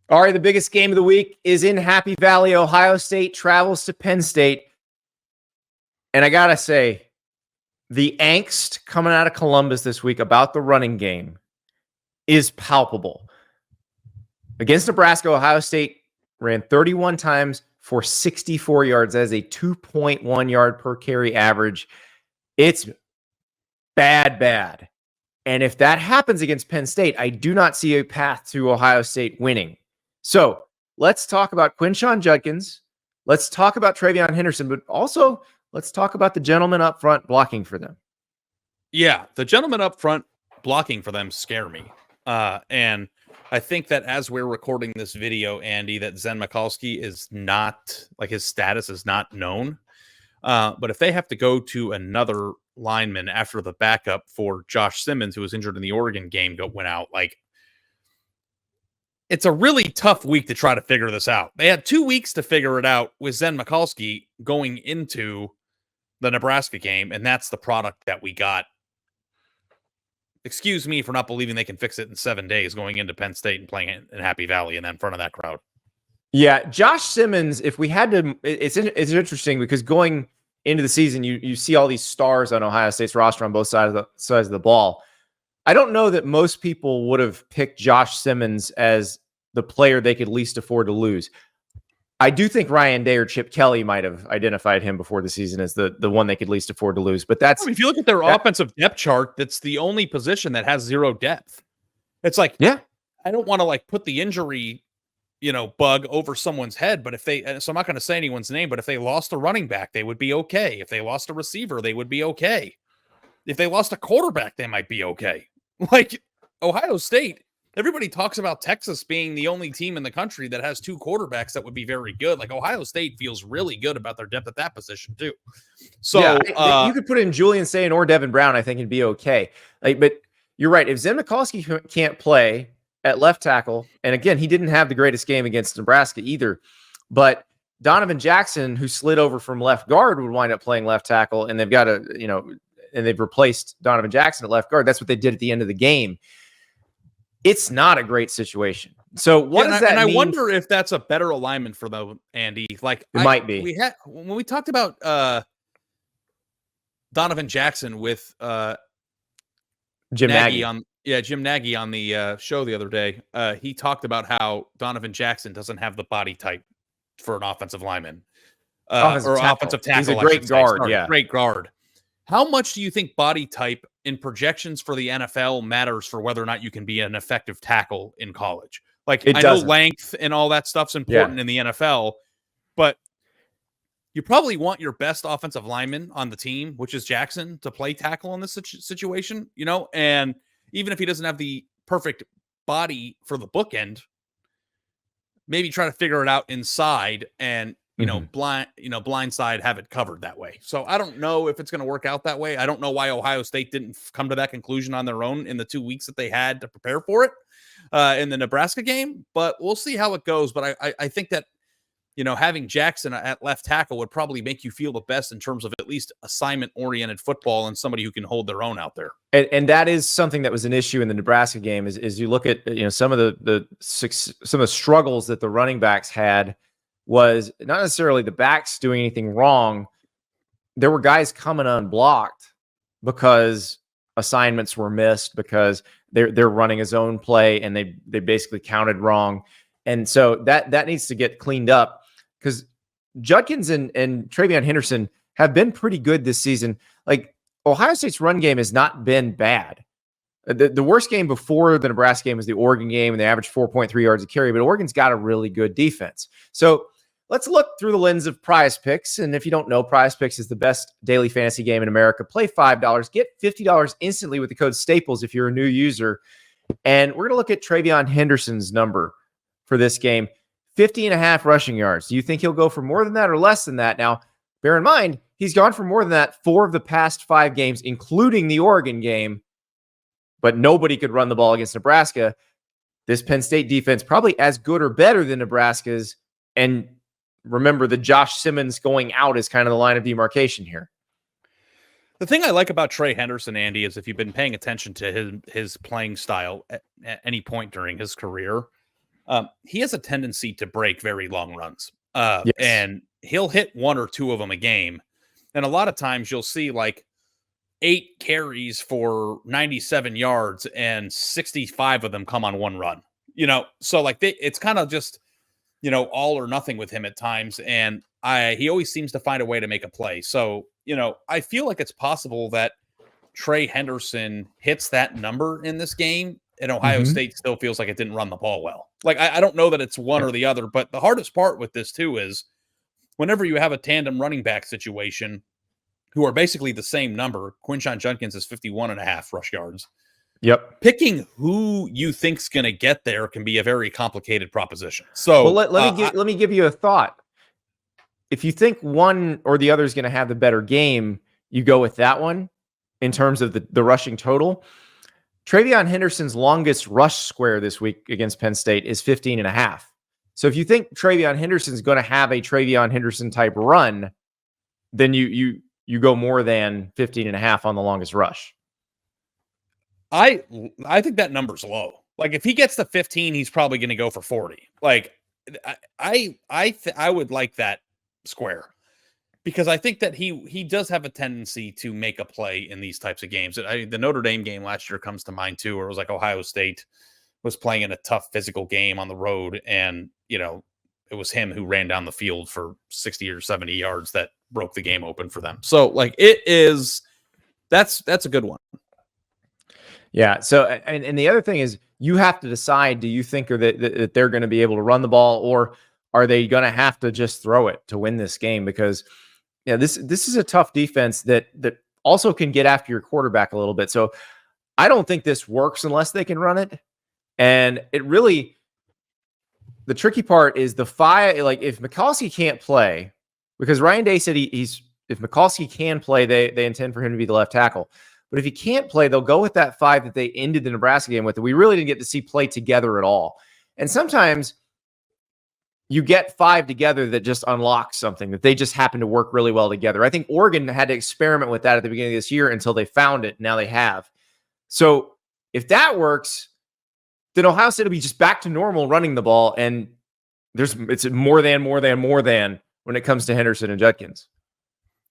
All right, the biggest game of the week is in Happy Valley. Ohio State travels to Penn State. And I got to say, the angst coming out of Columbus this week about the running game is palpable. Against Nebraska, Ohio State ran 31 times for 64 yards. That is a 2.1 yard per carry average. It's bad. And if that happens against Penn State, I do not see a path to Ohio State winning. So let's talk about Quinshon Judkins. Let's talk about TreVeyon Henderson, but also let's talk about the gentleman up front blocking for them. Yeah, the gentlemen up front blocking for them scare me. And I think that as we're recording this video, Andy, that Zen Mikulski is not, like, his status is not known. But if they have to go to another lineman after the backup for Josh Simmons, who was injured in the Oregon game, went out, like, it's a really tough week to try to figure this out. They had 2 weeks to figure it out with Zen Mikulski going into the Nebraska game, and that's the product that we got. Excuse me for not believing they can fix it in 7 days going into Penn State and playing it in Happy Valley and then in front of that crowd. Yeah, Josh Simmons, if we had to, it's interesting because going into the season, you see all these stars on Ohio State's roster on both sides of the ball. I don't know that most people would have picked Josh Simmons as the player they could least afford to lose. I do think Ryan Day or Chip Kelly might have identified him before the season as the one they could least afford to lose. But that's, if you look at their offensive depth chart, that's the only position that has zero depth. It's like, yeah, I don't want to like put the injury, bug over someone's head. But so I'm not going to say anyone's name, but if they lost a running back, they would be okay. If they lost a receiver, they would be okay. If they lost a quarterback, they might be okay. Like Ohio State, everybody talks about Texas being the only team in the country that has two quarterbacks that would be very good. Like Ohio State feels really good about their depth at that position too. So yeah, you could put in Julian Sayin or Devin Brown, I think it'd be okay. But you're right. If Zen Mikulski can't play at left tackle, and again, he didn't have the greatest game against Nebraska either, but Donovan Jackson, who slid over from left guard, would wind up playing left tackle, and they've got and they've replaced Donovan Jackson at left guard. That's what they did at the end of the game. It's not a great situation. So what does that mean? And I wonder if that's a better alignment for them, Andy. Like it might be. When we talked about Donovan Jackson with Jim Nagy Jim Nagy on the show the other day. He talked about how Donovan Jackson doesn't have the body type for an offensive lineman offensive tackle. He's a great guard. Great guard. How much do you think body type in projections for the NFL matters for whether or not you can be an effective tackle in college? Like, I know length and all that stuff's important in the NFL, but you probably want your best offensive lineman on the team, which is Jackson, to play tackle in this situation, and even if he doesn't have the perfect body for the bookend, maybe try to figure it out inside and blindside, have it covered that way. So I don't know if it's going to work out that way. I don't know why Ohio State didn't come to that conclusion on their own in the 2 weeks that they had to prepare for it in the Nebraska game, but we'll see how it goes. But I think that, having Jackson at left tackle would probably make you feel the best in terms of at least assignment-oriented football and somebody who can hold their own out there. And that is something that was an issue in the Nebraska game is you look at, some of the struggles that the running backs had was not necessarily the backs doing anything wrong. There were guys coming unblocked because assignments were missed, because they're running a zone play and they basically counted wrong. And so that needs to get cleaned up, because Judkins and TreVeyon Henderson have been pretty good this season. Like, Ohio State's run game has not been bad. The worst game before the Nebraska game was the Oregon game, and they averaged 4.3 yards a carry, but Oregon's got a really good defense. So let's look through the lens of Prize Picks. And if you don't know, Prize Picks is the best daily fantasy game in America. Play $5, get $50 instantly with the code STAPLES if you're a new user. And we're going to look at TreVeyon Henderson's number for this game, 50.5 rushing yards. Do you think he'll go for more than that or less than that? Now, bear in mind, he's gone for more than that 4 of the past 5 games, including the Oregon game, but nobody could run the ball against Nebraska. This Penn State defense probably as good or better than Nebraska's. And remember, the Josh Simmons going out is kind of the line of demarcation here. The thing I like about Trey Henderson, Andy, is if you've been paying attention to his playing style at any point during his career, He has a tendency to break very long runs. Yes. And he'll hit 1 or 2 of them a game. And a lot of times you'll see like 8 carries for 97 yards and 65 of them come on 1 run, so like it's kind of just, all or nothing with him at times. And he always seems to find a way to make a play. So, I feel like it's possible that Trey Henderson hits that number in this game, and Ohio State still feels like it didn't run the ball well. Like, I don't know that it's one or the other, but the hardest part with this too is whenever you have a tandem running back situation who are basically the same number, Quinshon Judkins is 51.5 rush yards. Yep. Picking who you think's going to get there can be a very complicated proposition. So let me give you a thought. If you think one or the other is going to have the better game, you go with that one in terms of the rushing total. TreVeyon Henderson's longest rush square this week against Penn State is 15.5. So if you think TreVeyon Henderson's going to have a TreVeyon Henderson type run, then you go more than 15.5 on the longest rush. I think that number's low. Like if he gets to 15, he's probably going to go for 40. Like I would like that square because I think that he does have a tendency to make a play in these types of games. The Notre Dame game last year comes to mind too, where it was like Ohio State was playing in a tough physical game on the road, and it was him who ran down the field for 60 or 70 yards that broke the game open for them. So like that's a good one. Yeah. So, and the other thing is you have to decide, do you think that they're going to be able to run the ball, or are they going to have to just throw it to win this game? Because this is a tough defense that also can get after your quarterback a little bit. So I don't think this works unless they can run it. And the tricky part is like if McCaskey can't play, because Ryan Day said if McCaskey can play, they intend for him to be the left tackle. But if he can't play, they'll go with that 5 that they ended the Nebraska game with. We really didn't get to see play together at all. And sometimes you get 5 together that just unlocks something, that they just happen to work really well together. I think Oregon had to experiment with that at the beginning of this year until they found it. Now they have. So if that works, then Ohio State will be just back to normal running the ball. And it's more than when it comes to Henderson and Judkins.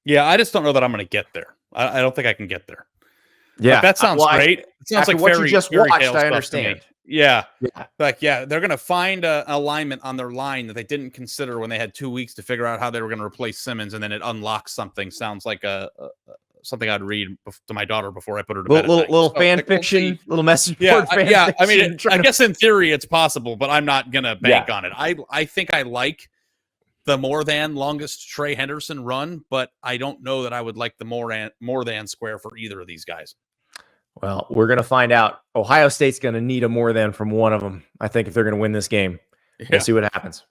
Yeah, I just don't know that I'm going to get there. I don't think I can get there. Yeah, like, that sounds great. It sounds like what you just watched. I understand. Yeah. Like, they're going to find an alignment on their line that they didn't consider when they had 2 weeks to figure out how they were going to replace Simmons, and then it unlocks something. Sounds like something I'd read to my daughter before I put her to bed. Little fan fiction, little message board. Yeah. I mean, I guess in theory it's possible, but I'm not going to bank on it. I think I like the more than longest Trey Henderson run, but I don't know that I would like the more than square for either of these guys. Well, we're going to find out. Ohio State's going to need a more than from one of them, I think, if they're going to win this game. We'll see what happens.